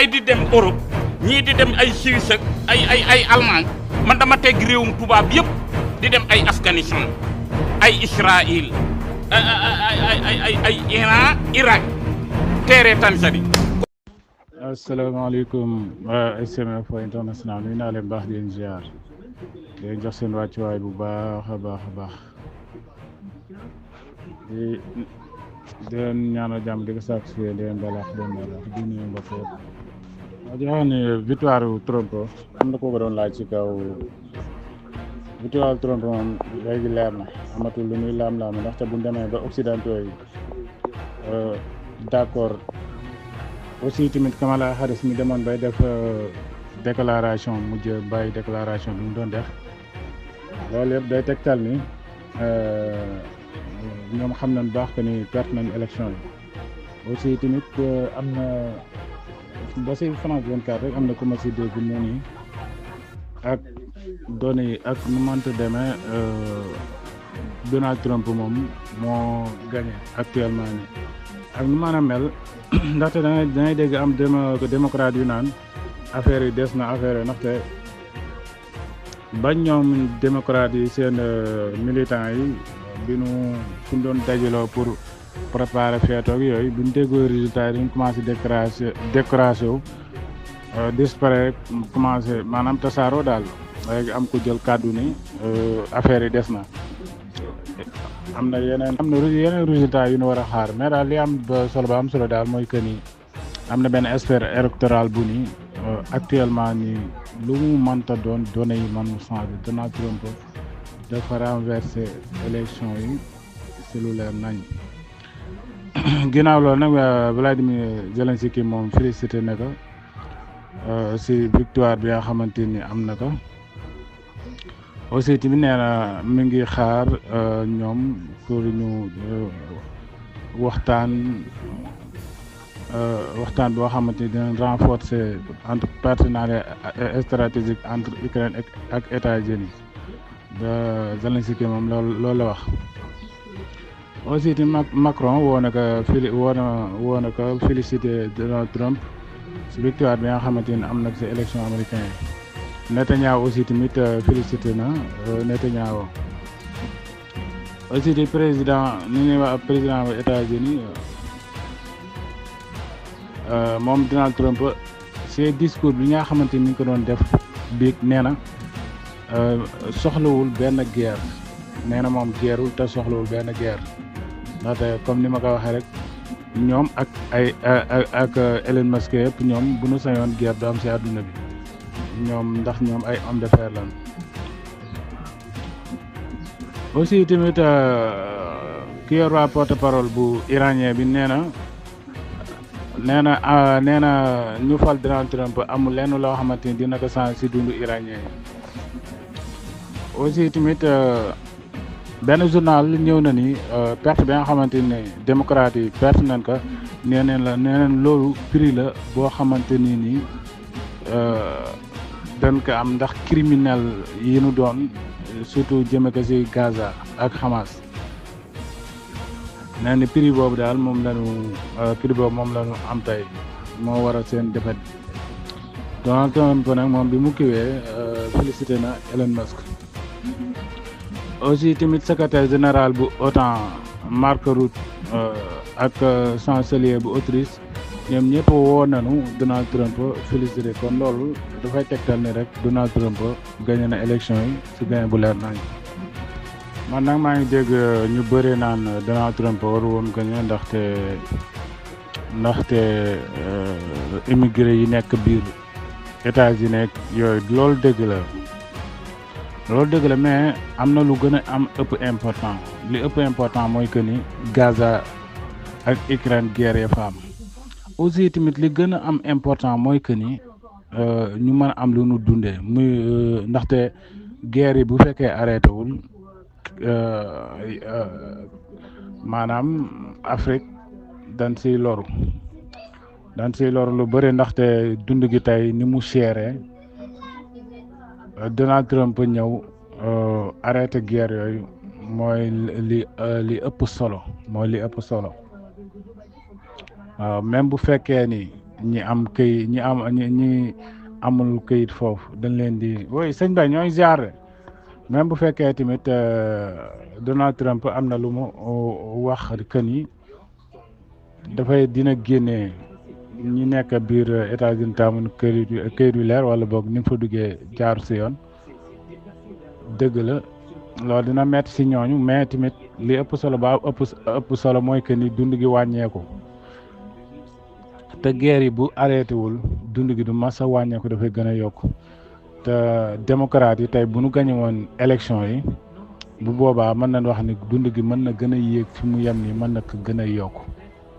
yi di dem Europe ñii di dem ay Suisse ak ay Allemagne man dama teg réewum tubaab yëpp di dem ay Afghanistan ay Israël ay Iran Irak teere Tanzanie. asalaamaaleykum waa SMM Info International nuyu naa leen baax di leen ziar di leen jox seen wàccuwaay bu baax a baax di leen ñaanal jàmm di ko sàkku si yéen di leen balaax di nuyu mbokk yëpp. di wax ni victoire Trump am na koo ko doon laaj ci kaw victoire Trump moom léegi leer na amatul lu ñuy laam-laam ndaxte bu ñu demee ba occidentaux yi d'accord. aussi tamit Kamala Harris mi demoon bay def déclaration mujj bàyyi déclaration bi mu doon def loolu yëpp day tegtal ni ñoom xam nañ baax que ni perte nañ élection yi aussi tamit am na ba si France 24 rek am na ku ma si dégg mu ni ak données yi ak nu mënta demee Donald Trump moom moo gagné actuellement nii ak nu mën a mel ndaxte dangay dégg am démocrate yu naan affaire yi des na affaire yi ndaxte bañ ñoom démocrate yi seen militants yi bi nu suñ doon dajaloo pour préparer feetoog yooyu buñ déggoo résultat yi dañ commencé décoration wu disparaître commencé maanaam tasaaroo daal léegi am ku jël kàddu ni affaire yi des na am na yeneen résultat yu ñu war a xaar mais daal li am solo ba am solo daal mooy que ni am na benn expert électoral bu ni actuellement ni lu mu mënta doon données yi man mu changé Donald Trump dafa renverser élection yi si lu leer nañ ginnaaw loolu nag Vladimir Zelensky moom félicité na ko si victoire bi nga xamante ni am na ko aussi tamit nee na mi ngi xaar ñoom pour ñu waxtaan boo xamante ni dina renforcer entre partenariat stratégique entre Ukraine ak États-Unis Zelensky moom loolu la wax. aussi tamit Macron woo na ko félicité Donald Trump si victoire bi nga xamante ni am na si élection américaine yi. Netanyahu aussi tamit félicité na Netanyahu aussi di président président bu États-Unis moom Donald Trump ses discours bi nga xamante ni ko doon def biig nee na soxlawul benn guerre nee na moom guerrewul te soxlawul benn guerre ndaxte comme ni ma ko waxee rek ñoom ak Elon Musk yëpp ñoom bu nu sañoon guerre du am si àdduna bi ñoom ndax ñoom ay homme d'affaires lan aussi tamit ki yor waa porte-parole bu iranien bi nee na ñu fal Donald Trump amul lenn loo xamante ni dina ko changé si dundu iranien yi aussi tamit benn journal ñëw na ni perte bi nga xamante ni démocrate yi perte nañ ko nee neen loolu prix la boo xamante ni nii dañ ko am ndax criminel yi nu doon surtout jëme ko ci Gaza ak Hamas nee ni prix boobu daal moom lañu am tey moo waral seen défaite Donald Trump nag moom bi mu kiwee félicité na Elon Musk aussi tamit secrétaire général bu OTAN Mark Rutte ak chancelier bu Autriche ñoom ñëpp woo nañu Donald Trump félicité kon loolu dafay tegtal ni rek Donald Trump gagné na élection yi ci gagné bu leer nañ man nag maa ngi dégg ñu bëri naan Donald Trump waru woon gagné ndaxte immigré yi nekk biir États-Unis yooyu loolu dëgg la mais am na lu gën a ëpp important li ëpp important mooy que ni Gaza ak Ukraine guerre ya fa am aussi tamit li gën a am important mooy que ni ñu mën a am lu nu dundee muy ndaxte guerre yi bu fekkee arrêté wul maanaam Afrique dañ siy loru lu bëri ndaxte dund gi tey ni mu seeree Donald Trump ñëw arrêté guerre yooyu mooy li ëpp solo waaw même bu fekkee ni ñi am këyit ñi amul këyit foofu dañ leen di woy sëñ Bay ñooy ziar même bu fekkee tamit Donald Trump am na lu mu wax que ni dafay dina génnee ñi nekk biir États-Unis taamun këyit yu leer wala boog ni mu fa duggee jaar si yoon dëgg la loolu dina metti si ñooñu mais tamit li ëpp solo ba ëpp solo mooy que ni dund gi wàññeeku te guerre yi bu arrêté wul dund gi du masa wàññeeku dafay gën a yokk te démocrate yi tey bu nu gañe woon élection yi bu boobaa mën nañ wax ni dund gi mën na gën a yéeg fi mu yem ni mën na ko gën a yokk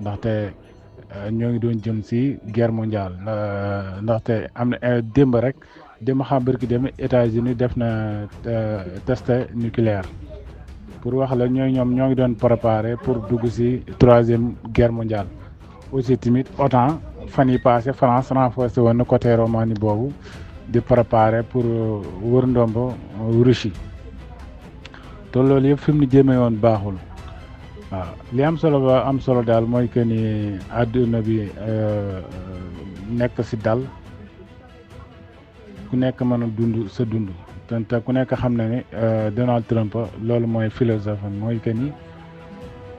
ndaxte ñoo ngi doon jëm si guerre mondiale ndaxte am na démb rek démb xam barki dem États-Unis def na test nucléaire pour wax la ñoom ñoo ngi doon préparé pour dugg si 3e guerre mondiale aussi tamit OTAN fan yi passé France renforcé woon na côté Roumanie boobu di préparé pour wër ndombo Russie te loolu yëpp fi mu ni jëmee woon baaxul waaw li am solo ba am solo daal mooy que ni àdduna bi nekk si dal ku nekk mën a dund sa dund te ku nekk xam na ni Donald Trump loolu mooy philosophe mooy que ni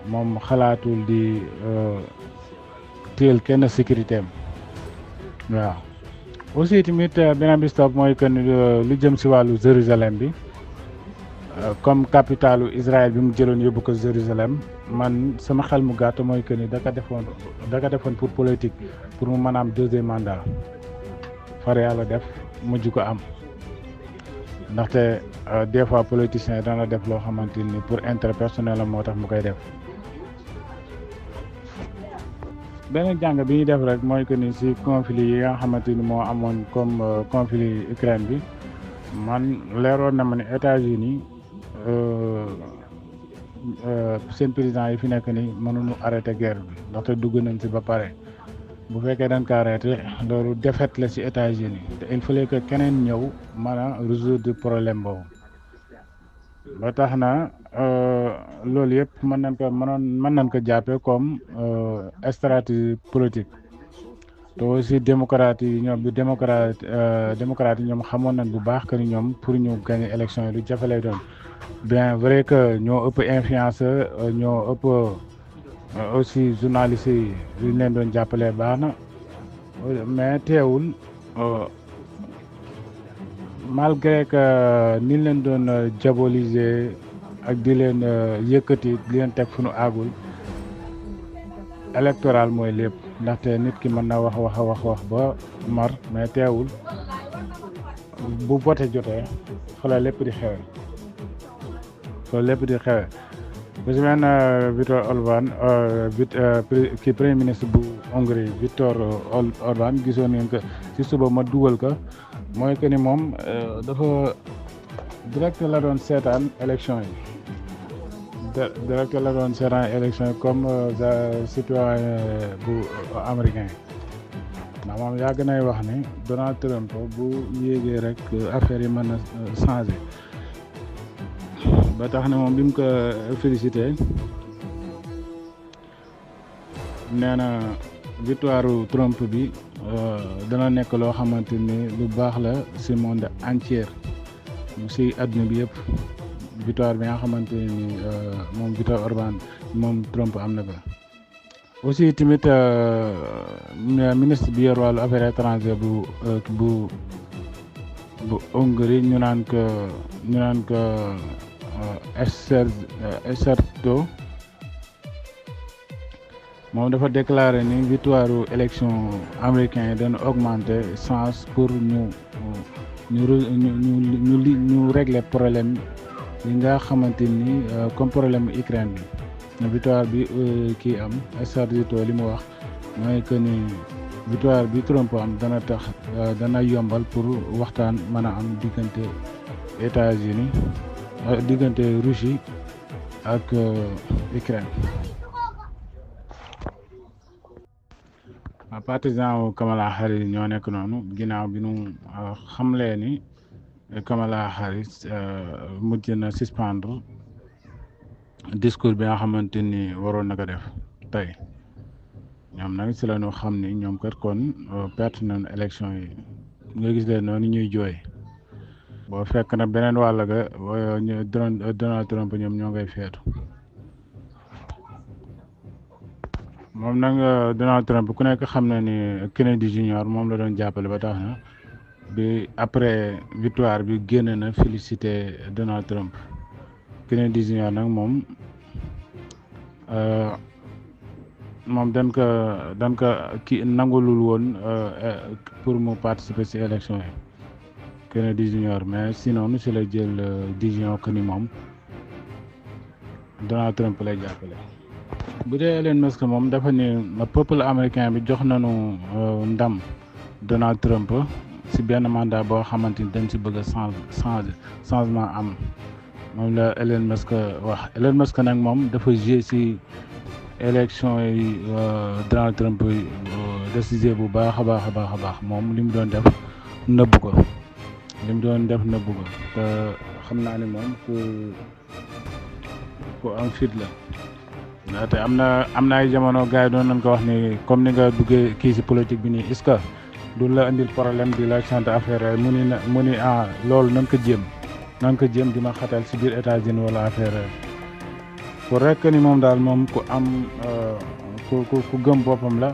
moom xalaatul di téel kenn sécurité am waaw aussi tamit beneen bi stop mooy que ni lu jëm si wàllu Jérusalem bi comme capitalu Israël bi mu jëloon yóbbu ko Jérusalem man sama xel mu gàtt mooy que ni da ko defoon pour politique pour mu mën a am 2e mandat far yàlla def mujj ko am ndaxte des fois politicien dana def loo xamante ni pour intérêt personnel am moo tax mu koy def. beneen jàng bi ñuy def rek mooy que ni si conflit yi nga xamante ni moo amoon comme conflit Ukraine bi man leeroon na ma ne États-Unis seen président yi fi nekk ni mënuñu arrêté guerre bi ndaxte dugg nañ si ba pare bu fekkee dañ ko arrêté loolu défaite la si États-Unis te il fallait que keneen ñëw mën a résoudre problème boobu ba tax na loolu yëpp mën nañ ko jàppee comme stratégie politique te aussi démocrate yi ñoom démocrate yi ñoom xamoon nañ bu baax que ni ñoom pour ñu gagner élection yi lu jafe lay doon bien vrai que ñoo ëpp influence ñoo ëpp aussi journalistes yi li ñu leen doon jàppalee baax na mais teewul malgré que ni leen doon diaboliser ak di leen yëkkati di leen teg fu nu àggul électoral mooy lépp ndaxte nit ki mën na wax ba mar mais teewul bu vote jotee fa la lépp di xewe bu si mel ne Viktor Orban ki premier ministre bu Hongrie Viktor Orban gisoon ngeen ko ci suba ma dugal ko mooy que ni moom dafa direct la doon seetaan élection yi direct la doon seetaan élection yi comme citoyen bu américain ndax moom yàgg nay wax ni Donald Trump bu yéegee rek affaire yi mën na changer ba tax na moom bi mu ko félicité nee na victoire Trump bi dana nekk loo xamante ni lu baax la si monde entier si adduna bi yëpp victoire bi nga xamante ni moom Viktor Orban moom Trump am na ko aussi tamit ministre bi yor wàllu affaires étrangères bu Hongrie ñu naan ko Eserto moom dafa déclaré ni victoire élection américain yi dana augmenter chance pour ñu régler problème yi nga xamante ni comme problème Ukraine bi victoire bi kii am Eserto li mu wax mooy que ni victoire bi Trump am dana tax dana yombal pour waxtaan mën a am diggante États-Unis diggante Russie ak Ukraine. partisan wu Kamala Harris ñoo nekk noonu ginnaaw bi nu xamlee ni Kamala Harris mujj na suspendre discours bi nga xamante ni waroon na ko def tey ñoom nag si la ñu xam ni ñoom kat kon perte nañu élection yi nga gis leen noonu ñuy jooy boo fekk na beneen wàll ga ñu Donald Trump ñoom ñoo ngay feetu moom nag Donald Trump ku nekk xam na ni Kennedy Junior moom la doon jàppale ba tax na bi après victoire bi génn na félicité Donald Trump Kennedy Junior nag moom dañ ko ki nangulul woon pour mu participer ci élection yi Kennedy Junior mais sinon si la jël décision que ni moom Donald Trump lay jàppale. bu dee Elon Musk moom dafa ni peuple américain bi jox nañu ndam Donald Trump ci benn mandat boo xamante ni dañ ci bëgg a changement am moom la Elon Musk wax Elon Musk nag moom dafa joué ci élection yi Donald Trump décisé bu baax a baax moom li mu doon def nëbb ko te xam naa ni moom ku am fit la ndaxte am na ay jamono gars yi doon nañ ko wax ni comme ni nga duggee kii ci politique bi nii est-ce que du la indil problème di la sant affaire mu ni loolu nañ ko jéem di ma xatal ci biir États-Unis wala affaire pour rek ni moom daal moom ku am ku gëm boppam la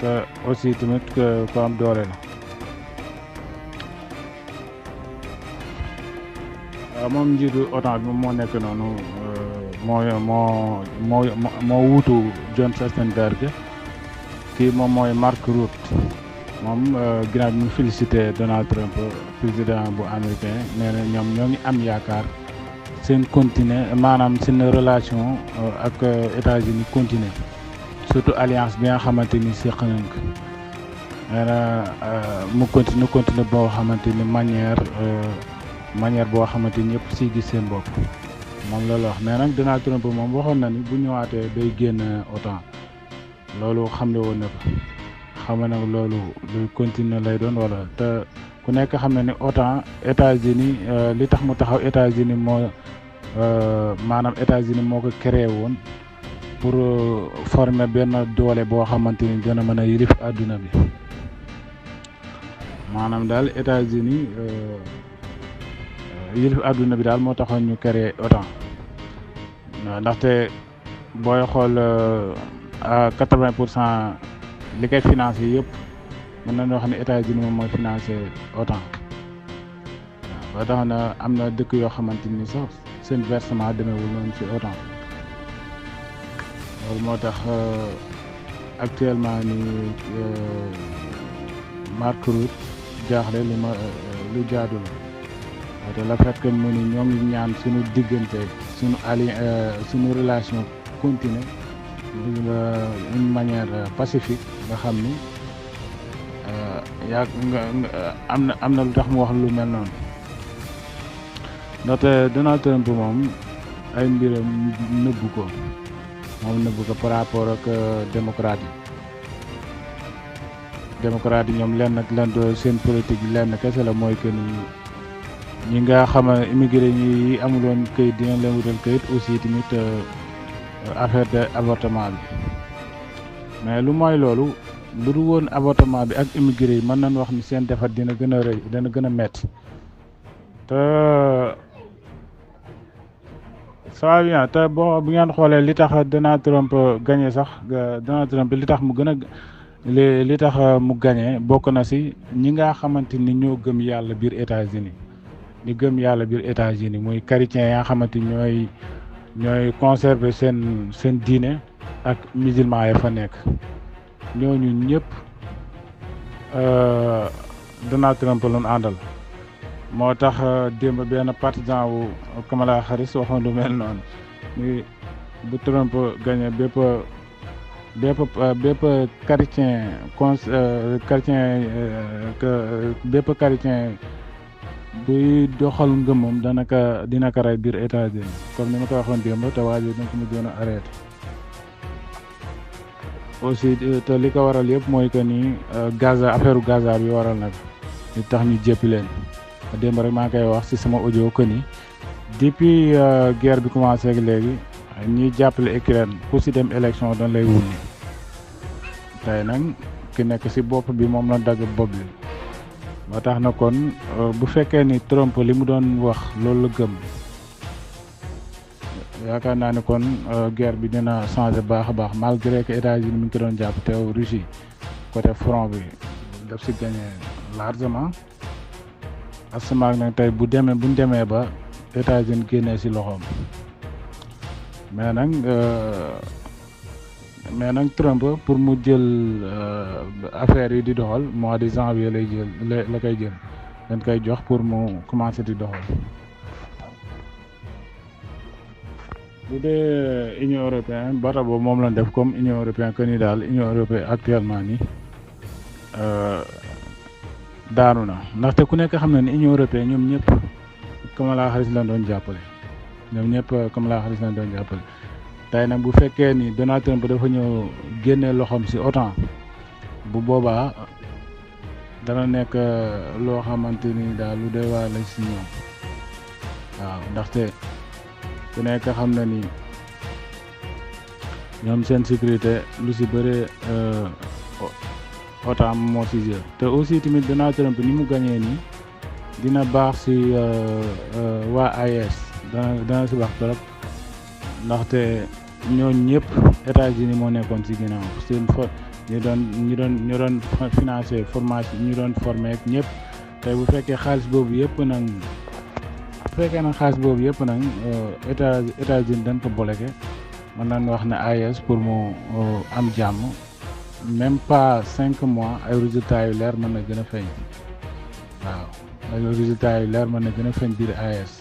te aussi tamit ku am doole la moom njiitu OTAN bi moo nekk noonu moo wuutu John Stoltenberg kii moom mooy Mark Rutte moom ginnaaw bi mu félicité Donald Trump président bu américain nee na ñoom ñoo ngi am yaakaar seen continuer maanaam seen relation ak États-Unis continuer surtout alliance bi nga xamante ni seq nañ ko nee na mu continuer boo xamante ni manière boo xamante ni ñëpp si gis seen bopp moom loolu wax mais nag Donald Trump moom waxoon na ni bu ñëwaatee day génn OTAN loolu xam ne woon na ko xam nag loolu luy continuer lay doon wala te ku nekk xam na ni OTAN États-Unis li tax mu taxaw États-Unis maanaam États-Unis moo ko créé woon pour former benn doole boo xamante ni dina mën a yilif àdduna bi maanaam daal États-Unis yilif àdduna bi daal moo taxoon ñu créé OTAN ndaxte booy xool à 80% li koy financé yëpp mën nañu wax ne États-Unis moom mooy financé OTAN ba tax na am na dëkk yoo xamante ni sax seen versement demeewul noonu ci OTAN loolu moo tax actuellement ni Mark Rutte jaaxle lu jaadu la te la fait que mu ni ñoo ngi ñaan suñu diggante suñu relation continue d'une manière pacifique nga xam ni am na lu tax mu wax lu mel noonu ndaxte Donald Trump moom ay mbiram nëbbu ko par rapport ak démocrate yi ñoom lenn do seen politique yi lenn kese la mooy que ni ñi nga xam immigré ñi amuloon këyit dina leen wutal këyit aussi tamit affaire de avortement bi mais lu mooy loolu lu du woon avortement bi ak immigré yi mën nañ wax ni seen defar dina gën a rëy dina gën a metti te ça va bien te bon bu ngeen xoolee li tax Donald Trump gagné sax Donald Trump li tax mu gën a li tax mu gagné bokk na si ñi nga xamante ni ñoo gëm yàlla biir États-Unis ñi gëm yàlla biir États-Unis muy chrétiens yi nga xamante ni ñooy conserver seen diine ak musulman ya fa nekk ñooñu ñëpp Donald Trump lañ àndal moo tax démb benn partisan wu Kamala Harris waxoon lu mel noonu ni bu Trump gagné bépp chrétien bépp chrétien buy doxal ngëmam dina ko rey biir États-Unis comme ni ma ko waxoon démb te waa ji dina ko mujjoon a arrêté aussi te li ko waral yëpp mooy que ni affaire Gaza bi waral nag li tax ñu jéppi leen démb rek maa ngi koy wax ci sama audio que ni depuis guerre bi commencé ak léegi ñuy jàppale Ukraine ku ci dem élection dañ lay wuni tey nag ki nekk ci bopp bi moom la dagg bopp bi ba tax na kon bu fekkee ni Trump li mu doon wax loolu la gëm yaakaar naa ne kon guerre bi dina changer baax a baax malgré que États-Unis mi ngi ko doon jàpp teew Russie côté front bi daf ci gagné largement asamaak nag tey buñ demee ba États-Unis génnee ci loxoom mais nag Trump pour mu jël affaire yi di doxal mois de janvier lay jël la koy jël dañ koy jox pour mu commencer di doxal. bu dee Union européenne bata boobu moom lañ def comme Union européenne que ni daal Union européenne actuellement nii daanu na ndaxte ku nekk xam na ni Union européenne ñoom ñëpp Kamala Harris lañ doon jàppale tey nag bu fekkee ni Donald Trump dafa ñëw génne loxoom ci OTAN bu boobaa dana nekk loo xamante ni daal lu doy waar la ci ñoom waaw ndaxte ku nekk xam na ni ñoom seen sécurité lu ci bëre OTAN moo ci jël te aussi tamit Donald Trump ni mu gañee nii dina baax ci waa AES dana ci baax trop ndaxte ñooñu ñëpp États-Unis moo nekkoon ci ginnaaw seen ñu doon financer formation ñu doon former ak ñëpp tey bu fekkee xaalis boobu yëpp nag États-Unis dañ ko bloqué mën nañ wax ne AES pour mu am jàmm même pas 5 mois ay résultats yu leer mën na gën a feeñ waaw ay résultats yu leer mën na gën a feeñ biir AES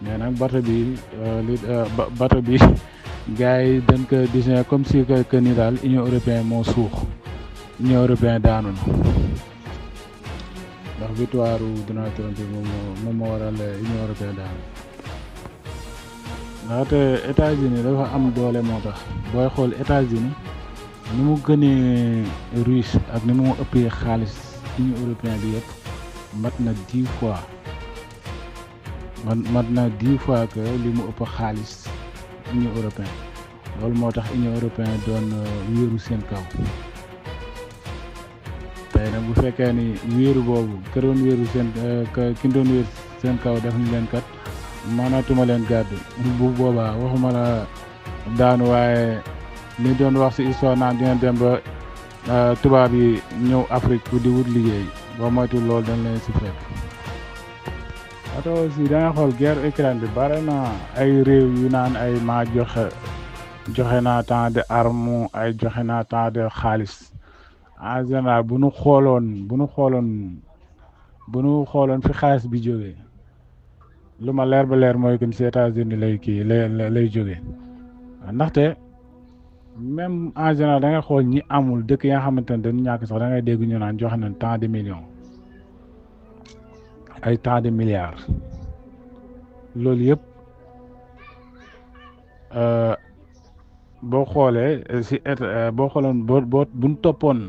mais nag bato bi gars yi dañ ko disee comme si que ni daal Union européenne moo suux Union européenne daanu na ndax victoire Donald Trump moom moo waral Union européenne daanu ndaxte États-Unis dafa am doole moo tax booy xool États-Unis ni mu gënee Russe ak ni mu ëppee xaalis Union européenne bi yëpp mat na 10 fois que li mu ëpp xaalis Union européenne loolu moo tax Union européenne doon wéeru seen kaw tey nag bu fekkee ni wéeru boobu ki doon wéeru seen kaw def ñu leen kat mënatuma leen gàddu bu boobaa waxuma la daanu waaye li doon wax ci histoire naan dina dem ba tubaab yi ñëw Afrique pour di wut liggéey boo moytul loolu dañ leen ci fekk. ato aussi da nga xool guerre Ukraine bi bare na ay réew yu naan ay maa joxe naa tant de armes ay joxe naa tant de xaalis en général bu nu xooloon fi xaalis bi jógee lu ma leer ba leer mooy que ni États-Unis lay jógee ndaxte même en général da nga xool ñi amul dëkk ya nga xamante ne dañu ñàkk sax da ngay dégg ñu naan joxe nañ tant de millions ay tant de milliards loolu yëpp boo xoolee si boo xooloon boo buñ toppoon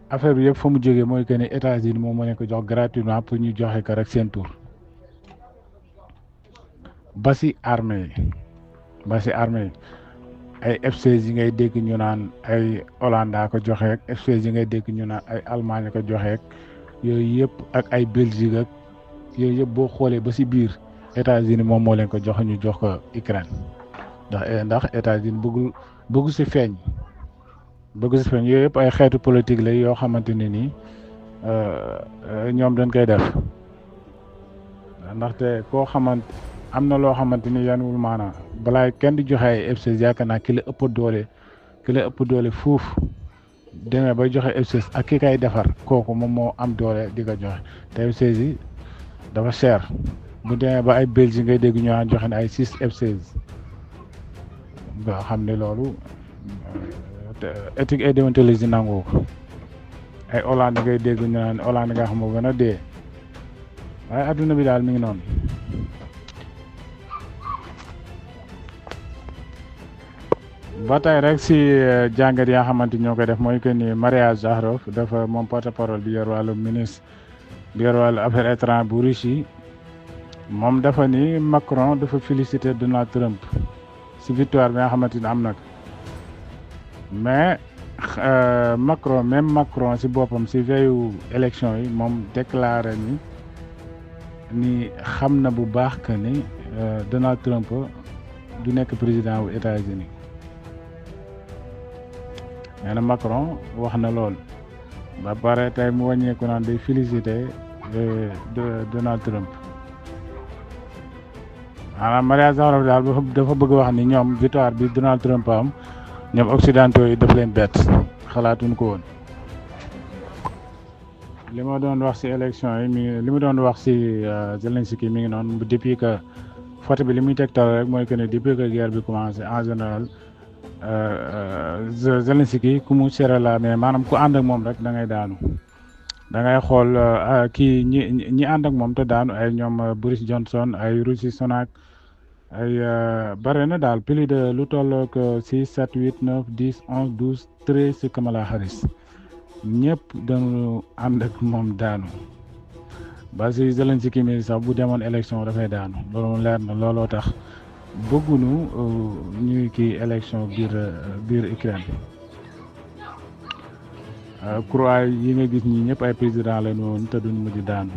affaire bi yëpp fa mu jógee mooy que ne États-Unis moom moo leen ko jox gratuitement pour ñu joxe ko rek seen tur ba si armée yi ay F-16 yi ngay dégg ñu naan ay Hollande ko joxe ak F-16 yi ngay dégg ñu naan ay Allemagne ko joxe ak yooyu yëpp ak ay Belgique ak yooyu yëpp boo xoolee ba si biir États-Unis moom moo leen ko jox ñu jox ko Ukraine ndax États-Unis bëggu si feeñ yooyu yëpp ay xeetu politique la yoo xamante ne nii ñoom dañ koy def ndaxte koo xamante am na loo xamante ni yanuwul maanaam balaa kenn di joxe ay F-16 yaakaar naa ki la ëpp doole fuuf demee bay joxe F-16 ak ki kay defar kooku moom moo am doole di ko joxe te F-16 yi dafa cher bu demee ba ay Belgique ngay dégg ñu naan joxe ne ay 6 F-16 nga xam ne loolu éthique et déontologie nangu ko ay Hollande ngay dégg ñu naan Hollande nga xam moo gën a dee waaye adduna bi daal mi ngi noonu. ba tey rek si jàngat yaa xamante ñoo koy def mooy que ni Maria Zakharova dafa moom porte-parole bi yor wàllu ministre bi yor wàllu affaires étrangères bu Russie moom dafa ni Macron dafa féliciter Donald Trump si victoire bi nga xamante ni am na ko mais Macron si boppam si veillu élection yi moom déclaré ni xam na bu baax que ni Donald Trump du nekk président wu États-Unis nee na Macron wax na lool ba pare tey mu wàññeeku naan day féliciter Donald Trump maanaam Maria Zakharova daal dafa bëgg wax ni ñoom victoire bi Donald Trump am ñoom occidentaux yi daf leen bett xalaatuñ ko woon. li ma doon wax ci élection yi li ma doon wax ci Zelensky mi ngi noonu depuis que photo bi li muy tegtal rek mooy que ne depuis que guerre bi commencé en général Zelensky ku mu serre la mais maanaam ku ànd ak moom rek da ngay daanu da ngay xool kii ñi ànd ak moom te daanu ay ñoom Boris Johnson ay Rishi Sunak ay bare na daal plus de lu toll que 6 7 8 9 10 11 12 13 ci Kamala Harris ñëpp dañu ànd ak moom daanu ba si Zelensky mi sax bu demoon élection dafay daanu loolu leer na looloo tax bëgguñu ñuy kii élection biir Ukraine croix yi nga gis ñi ñëpp ay président la ñu woon te duñ mujj daanu